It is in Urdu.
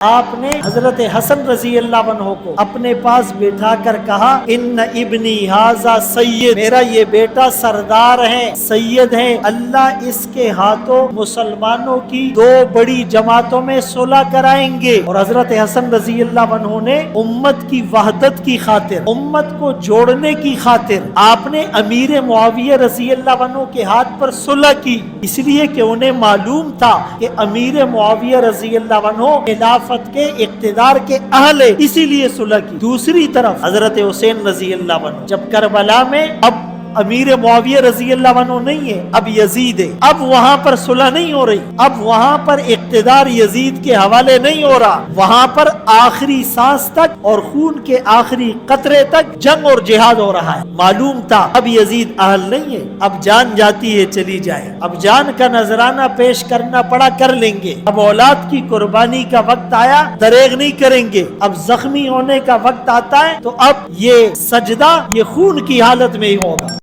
آپ نے حضرت حسن رضی اللہ عنہ کو اپنے پاس بٹھا کر کہا ان ابنی ھذا سید، میرا یہ بیٹا سردار ہے، سید ہے، اللہ اس کے ہاتھوں مسلمانوں کی دو بڑی جماعتوں میں صلح کرائیں گے۔ اور حضرت حسن رضی اللہ عنہ نے امت کی وحدت کی خاطر، امت کو جوڑنے کی خاطر آپ نے امیر معاویہ رضی اللہ عنہ کے ہاتھ پر صلح کی، اس لیے کہ انہیں معلوم تھا کہ امیر معاویہ رضی اللہ عنہ خلافت کے اقتدار کے اہل ہے، اسی لیے صلح کی۔ دوسری طرف حضرت حسین رضی اللہ عنہ جب کربلا میں اب امیر معاویہ رضی اللہ عنہ نہیں ہے، اب یزید ہے، اب وہاں پر صلح نہیں ہو رہی، اب وہاں پر اقتدار یزید کے حوالے نہیں ہو رہا، وہاں پر آخری سانس تک اور خون کے آخری قطرے تک جنگ اور جہاد ہو رہا ہے۔ معلوم تھا اب یزید اہل نہیں ہے، اب جان جاتی ہے چلی جائے، اب جان کا نذرانہ پیش کرنا پڑا کر لیں گے، اب اولاد کی قربانی کا وقت آیا دریغ نہیں کریں گے، اب زخمی ہونے کا وقت آتا ہے تو اب یہ سجدہ یہ خون کی حالت میں ہی ہوگا۔